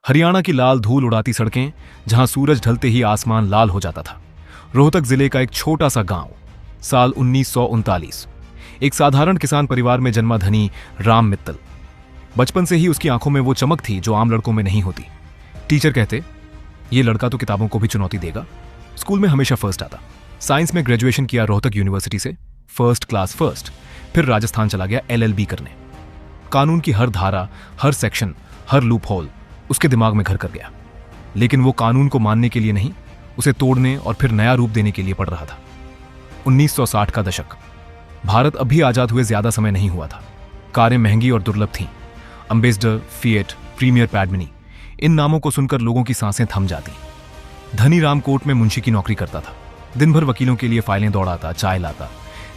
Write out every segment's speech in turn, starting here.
हरियाणा की लाल धूल उड़ाती सड़कें, जहां सूरज ढलते ही आसमान लाल हो जाता था। रोहतक जिले का एक छोटा सा गांव। साल 1939। एक साधारण किसान परिवार में जन्मा धनी राम मित्तल। बचपन से ही उसकी आंखों में वो चमक थी जो आम लड़कों में नहीं होती। टीचर कहते, ये लड़का तो किताबों को भी चुनौती देगा। स्कूल में हमेशा फर्स्ट आता। साइंस में ग्रेजुएशन किया रोहतक यूनिवर्सिटी से, फर्स्ट क्लास फर्स्ट। फिर राजस्थान चला गया LLB करने। कानून की हर धारा, हर सेक्शन, हर लूप होल उसके दिमाग में घर कर गया। लेकिन वो कानून को मानने के लिए नहीं, उसे तोड़ने और फिर नया रूप देने के लिए पड़ रहा था। 1960 का दशक। भारत अभी आजाद हुए ज्यादा समय नहीं हुआ था। कारें महंगी और दुर्लभ थीं। अम्बेसडर, फिएट, प्रीमियर पैडमिनी, इन नामों को सुनकर लोगों की सांसें थम जाती। धनी राम कोर्ट में मुंशी की नौकरी करता था। दिन भर वकीलों के लिए फाइलें दौड़ाता, चाय लाता,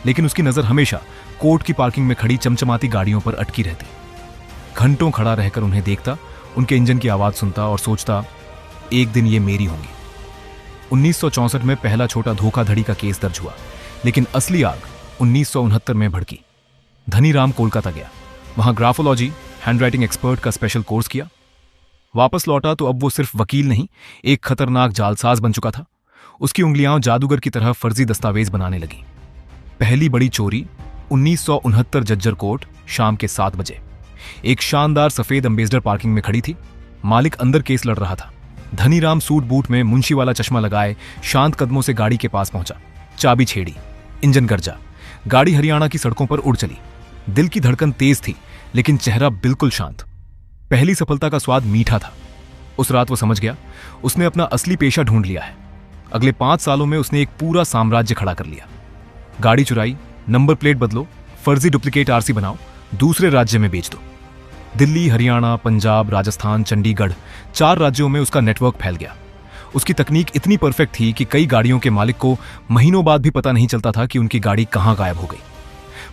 लेकिन उसकी नजर हमेशा कोर्ट की पार्किंग में खड़ी चमचमाती गाड़ियों पर अटकी रहती। घंटों खड़ा रहकर उन्हें देखता, उनके इंजन की आवाज सुनता और सोचता, एक दिन ये मेरी होंगी। 1964 में पहला छोटा धोखाधड़ी का केस दर्ज हुआ, लेकिन असली आग 1969 में भड़की। धनी राम कोलकाता गया। वहां ग्राफोलॉजी, हैंडराइटिंग एक्सपर्ट का स्पेशल कोर्स किया। वापस लौटा तो अब वो सिर्फ वकील नहीं, एक खतरनाक जालसाज बन चुका था। उसकी उंगलियां जादूगर की तरह फर्जी दस्तावेज बनाने लगी। पहली बड़ी चोरी 1969 जज्जर कोर्ट, शाम के 7 बजे। एक शानदार सफेद अम्बेसडर पार्किंग में खड़ी थी। मालिक अंदर केस लड़ रहा था। धनी राम सूट बूट में मुंशी वाला चश्मा लगाए शांत कदमों से गाड़ी के पास पहुंचा। चाबी छेड़ी, इंजन गरजा, गाड़ी हरियाणा की सड़कों पर उड़ चली। दिल की धड़कन तेज थी, लेकिन चेहरा बिल्कुल शांत। पहली सफलता का स्वाद मीठा था। उस रात वो समझ गया, उसने अपना असली पेशा ढूंढ लिया है। अगले 5 सालों में उसने एक पूरा साम्राज्य खड़ा कर लिया। गाड़ी चुराई, नंबर प्लेट बदलो, फर्जी डुप्लीकेट RC बनाओ, दूसरे राज्य में बेच दो। दिल्ली, हरियाणा, पंजाब, राजस्थान, चंडीगढ़, 4 राज्यों में उसका नेटवर्क फैल गया। उसकी तकनीक इतनी परफेक्ट थी कि कई गाड़ियों के मालिक को महीनों बाद भी पता नहीं चलता था कि उनकी गाड़ी कहां गायब हो गई।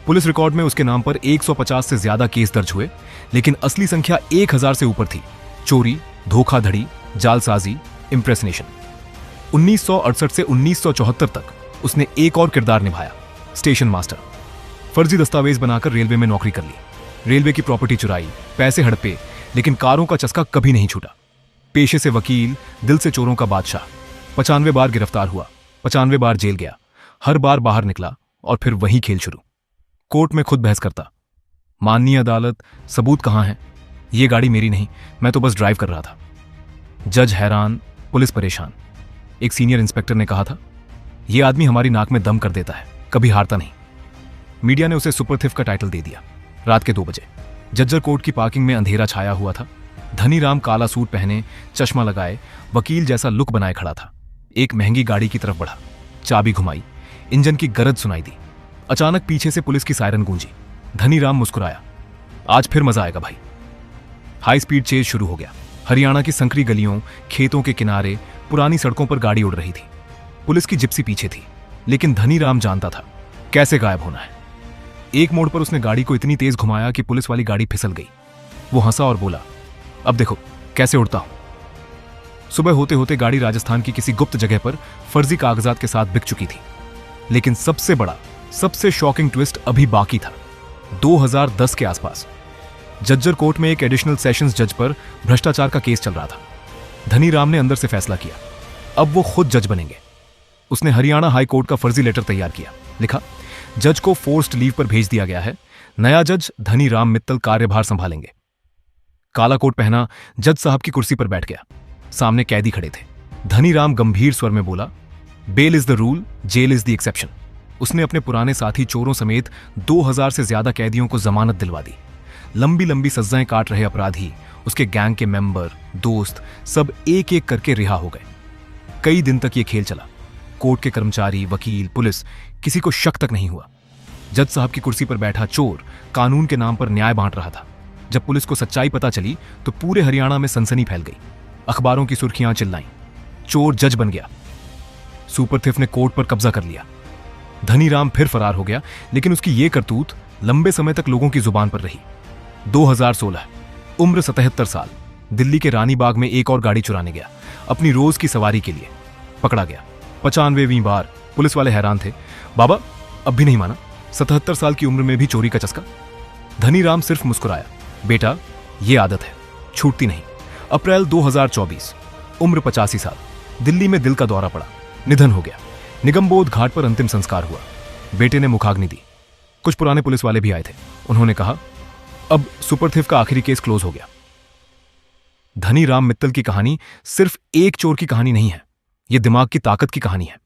पुलिस रिकॉर्ड में उसके नाम पर 150 से ज्यादा केस दर्ज हुए, लेकिन असली संख्या 1000 से ऊपर थी। चोरी, धोखाधड़ी, जालसाजी, इंप्रेसनेशन। 1968 से 1974 तक उसने एक और किरदार निभाया, स्टेशन मास्टर। फर्जी दस्तावेज बनाकर रेलवे में नौकरी कर ली। रेलवे की प्रॉपर्टी चुराई, पैसे हड़पे, लेकिन कारों का चस्का कभी नहीं छूटा। पेशे से वकील, दिल से चोरों का बादशाह। 95 बार गिरफ्तार हुआ, 95 बार जेल गया। हर बार बाहर निकला और फिर वही खेल शुरू। कोर्ट में खुद बहस करता, माननीय अदालत, सबूत कहां है? ये गाड़ी मेरी नहीं, मैं तो बस ड्राइव कर रहा था। जज हैरान, पुलिस परेशान। एक सीनियर इंस्पेक्टर ने कहा था, यह आदमी हमारी नाक में दम कर देता है, कभी हारता नहीं। मीडिया ने उसे सुपर थिफ का टाइटल दे दिया। रात के 2 बजे जज्जर कोर्ट की पार्किंग में अंधेरा छाया हुआ था। धनी राम काला सूट पहने, चश्मा लगाए, वकील जैसा लुक बनाए खड़ा था। एक महंगी गाड़ी की तरफ बढ़ा, चाबी घुमाई, इंजन की गरज सुनाई दी। अचानक पीछे से पुलिस की सायरन गूंजी। धनी राम मुस्कुराया, आज फिर मजा आएगा भाई। हाई स्पीड चेज शुरू हो गया। हरियाणा की संकरी गलियों, खेतों के किनारे, पुरानी सड़कों पर गाड़ी उड़ रही थी। पुलिस की जिप्सी पीछे थी, लेकिन धनी राम जानता था कैसे गायब होना है। एक मोड़ पर उसने गाड़ी को इतनी तेज घुमाया कि पुलिस वाली गाड़ी फिसल गई। वो हंसा और बोला, अब देखो कैसे उड़ता हूं। सुबह होते होते गाड़ी राजस्थान की किसी गुप्त जगह पर फर्जी कागजात के साथ बिक चुकी थी। लेकिन सबसे बड़ा, सबसे शॉकिंग ट्विस्ट अभी बाकी था। 2010 के आसपास जज्जर कोर्ट में एक एडिशनल सेशंस जज पर भ्रष्टाचार का केस चल रहा था। धनी राम ने अंदर से फैसला किया, अब वो खुद जज बनेंगे। उसने हरियाणा हाई कोर्ट का फर्जी लेटर तैयार किया। लिखा, जज को फोर्स्ड लीव पर भेज दिया गया है। नया जज धनी राम मित्तल कार्यभार संभालेंगे। काला कोट पहना जज साहब की कुर्सी पर बैठ गया। सामने कैदी खड़े थे। धनी राम गंभीर स्वर में बोला, bail is the rule, jail is the exception. उसने अपने पुराने साथी चोरों समेत 2000 से ज्यादा कैदियों को जमानत दिलवा दी। लंबी लंबी सजाएं काट रहे अपराधी, उसके गैंग के मेंबर, दोस्त, सब एक एक करके रिहा हो गए। कई दिन तक यह खेल चला। कोर्ट के कर्मचारी, वकील, पुलिस, किसी को शक तक नहीं हुआ। जज साहब की कुर्सी पर बैठा चोर कानून के नाम पर न्याय बांट रहा था। जब पुलिस को सच्चाई पता चली तो पूरे हरियाणा में सनसनी फैल गई। अखबारों की सुर्खियां चिल्लाईं, चोर जज बन गया। सुपर थिफ ने कोर्ट पर कब्जा कर लिया। धनी राम फिर फरार हो गया, लेकिन उसकी यह करतूत लंबे समय तक लोगों की जुबान पर रही। 2016, उम्र 77 साल, दिल्ली के रानी बाग में एक और गाड़ी चुराने गया, अपनी रोज की सवारी के लिए। पकड़ा गया। 95वीं बार। पुलिस वाले हैरान थे, बाबा अब भी नहीं माना? 77 साल की उम्र में भी चोरी का चस्का? धनी राम सिर्फ मुस्कुराया, बेटा ये आदत है, छूटती नहीं। अप्रैल 2024, उम्र 85 साल, दिल्ली में दिल का दौरा पड़ा, निधन हो गया। निगमबोध घाट पर अंतिम संस्कार हुआ। बेटे ने मुखाग्नि दी। कुछ पुराने पुलिस वाले भी आए थे। उन्होंने कहा, अब सुपरथिव का आखिरी केस क्लोज हो गया। धनी राम मित्तल की कहानी सिर्फ एक चोर की कहानी नहीं है, यह दिमाग की ताकत की कहानी है।